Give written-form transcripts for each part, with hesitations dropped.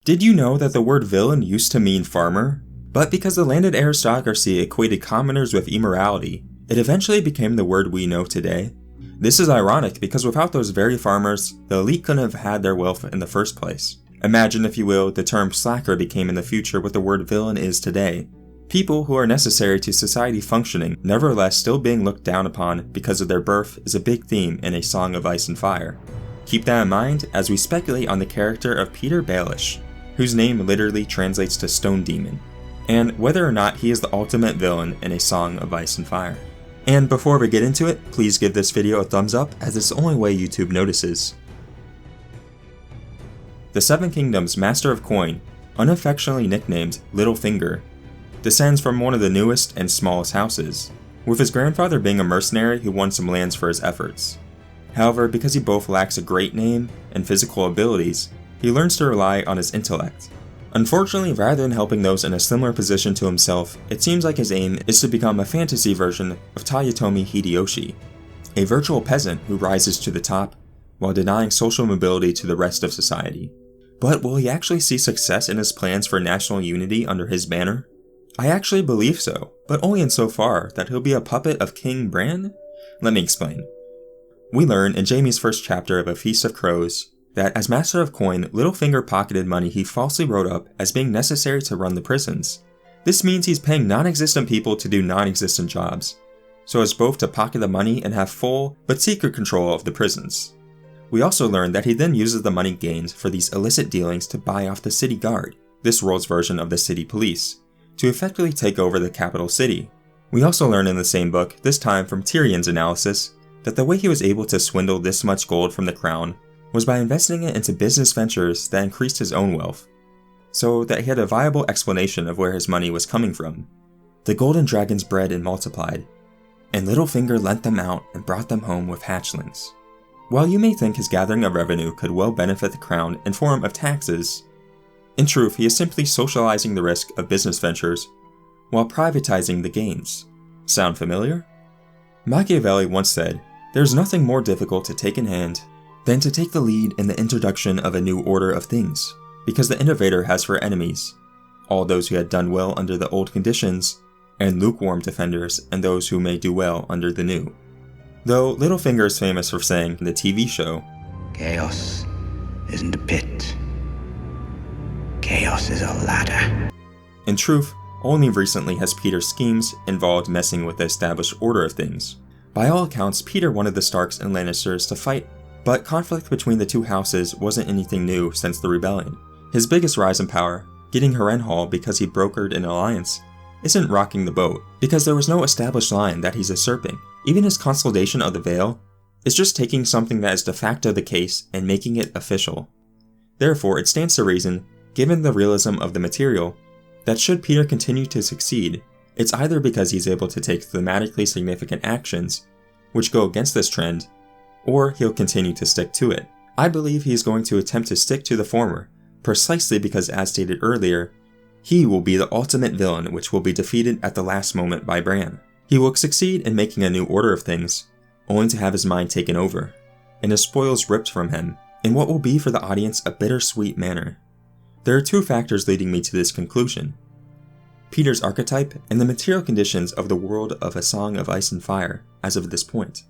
Did you know that the word villain used to mean farmer? But because the landed aristocracy equated commoners with immorality, it eventually became the word we know today. This is ironic because without those very farmers, the elite couldn't have had their wealth in the first place. Imagine, if you will, the term slacker became in the future what the word villain is today. People who are necessary to society functioning, nevertheless still being looked down upon because of their birth, is a big theme in A Song of Ice and Fire. Keep that in mind as we speculate on the character of Petyr Baelish, whose name literally translates to Stone Demon, and whether or not he is the ultimate villain in A Song of Ice and Fire. And before we get into it, please give this video a thumbs up as it's the only way YouTube notices. The Seven Kingdoms Master of Coin, unaffectionately nicknamed Littlefinger, descends from one of the newest and smallest houses, with his grandfather being a mercenary who won some lands for his efforts. However, because he both lacks a great name and physical abilities, he learns to rely on his intellect. Unfortunately, rather than helping those in a similar position to himself, it seems like his aim is to become a fantasy version of Toyotomi Hideyoshi, a virtual peasant who rises to the top while denying social mobility to the rest of society. But will he actually see success in his plans for national unity under his banner? I actually believe so, but only insofar that he'll be a puppet of King Bran? Let me explain. We learn in Jaime's first chapter of A Feast of Crows that as Master of Coin, Littlefinger pocketed money he falsely wrote up as being necessary to run the prisons. This means he's paying non-existent people to do non-existent jobs, so as both to pocket the money and have full, but secret control of the prisons. We also learn that he then uses the money gained for these illicit dealings to buy off the city guard, this world's version of the city police, to effectively take over the capital city. We also learn in the same book, this time from Tyrion's analysis, that the way he was able to swindle this much gold from the crown was by investing it into business ventures that increased his own wealth, so that he had a viable explanation of where his money was coming from. The golden dragons bred and multiplied, and Littlefinger lent them out and brought them home with hatchlings. While you may think his gathering of revenue could well benefit the crown in form of taxes, in truth he is simply socializing the risk of business ventures while privatizing the gains. Sound familiar? Machiavelli once said, "There's nothing more difficult to take in hand than to take the lead in the introduction of a new order of things, because the innovator has for enemies all those who had done well under the old conditions, and lukewarm defenders and those who may do well under the new." Though Littlefinger is famous for saying in the TV show, "Chaos isn't a pit. Chaos is a ladder." In truth, only recently has Petyr's schemes involved messing with the established order of things. By all accounts, Petyr wanted the Starks and Lannisters to fight, but conflict between the two houses wasn't anything new since the rebellion. His biggest rise in power, getting Harrenhal because he brokered an alliance, isn't rocking the boat, because there was no established line that he's usurping. Even his consolidation of the Vale is just taking something that is de facto the case and making it official. Therefore, it stands to reason, given the realism of the material, that should Petyr continue to succeed, it's either because he's able to take thematically significant actions, which go against this trend, or he'll continue to stick to it. I believe he is going to attempt to stick to the former, precisely because, as stated earlier, he will be the ultimate villain which will be defeated at the last moment by Bran. He will succeed in making a new order of things, only to have his mind taken over, and his spoils ripped from him, in what will be for the audience a bittersweet manner. There are two factors leading me to this conclusion: Petyr's archetype and the material conditions of the world of A Song of Ice and Fire as of this point.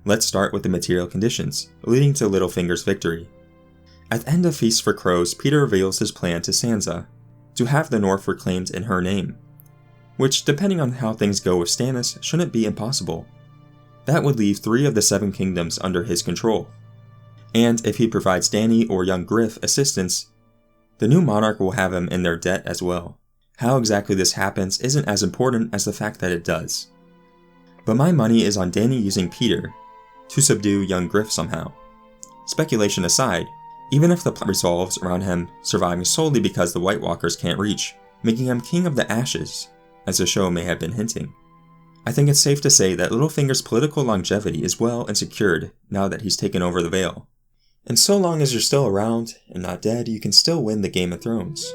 Let's start with the material conditions, leading to Littlefinger's victory. At the end of Feast for Crows, Petyr reveals his plan to Sansa, to have the North reclaimed in her name, which, depending on how things go with Stannis, shouldn't be impossible. That would leave 3 of the 7 kingdoms under his control. And if he provides Dany or young Griff assistance, the new monarch will have him in their debt as well. How exactly this happens isn't as important as the fact that it does. But my money is on Dany using Petyr to subdue young Griff somehow. Speculation aside, even if the plot resolves around him surviving solely because the White Walkers can't reach, making him King of the Ashes, as the show may have been hinting, I think it's safe to say that Littlefinger's political longevity is well and secured now that he's taken over the Vale. And so long as you're still around and not dead, you can still win the Game of Thrones.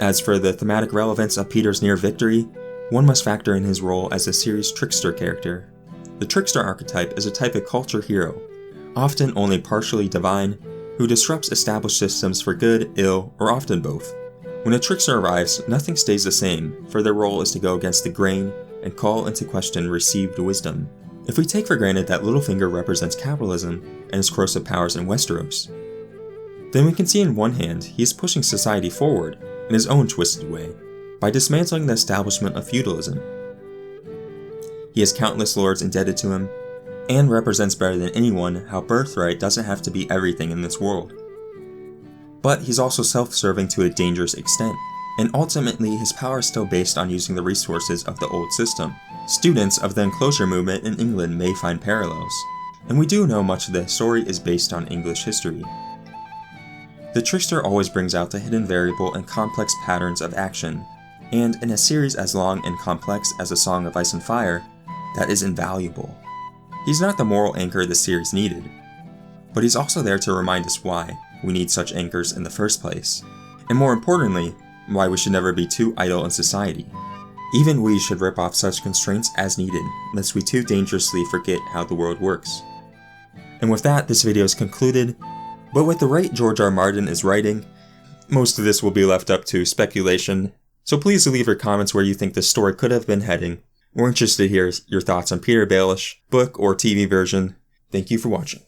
As for the thematic relevance of Petyr's near victory, one must factor in his role as the series' trickster character. The trickster archetype is a type of culture hero, often only partially divine, who disrupts established systems for good, ill, or often both. When a trickster arrives, nothing stays the same, for their role is to go against the grain and call into question received wisdom. If we take for granted that Littlefinger represents capitalism and its corrosive powers in Westeros, then we can see in one hand he is pushing society forward in his own twisted way, by dismantling the establishment of feudalism. He has countless lords indebted to him, and represents better than anyone how birthright doesn't have to be everything in this world. But he's also self-serving to a dangerous extent, and ultimately his power is still based on using the resources of the old system. Students of the enclosure movement in England may find parallels, and we do know much of the story is based on English history. The trickster always brings out the hidden variable and complex patterns of action, and in a series as long and complex as A Song of Ice and Fire, that is invaluable. He's not the moral anchor the series needed, but he's also there to remind us why we need such anchors in the first place, and more importantly, why we should never be too idle in society. Even we should rip off such constraints as needed, lest we too dangerously forget how the world works. And with that, this video is concluded, but with the rate George R. Martin is writing, most of this will be left up to speculation, so please leave your comments where you think this story could have been heading. We're interested to hear your thoughts on Peter Baelish, book or TV version. Thank you for watching.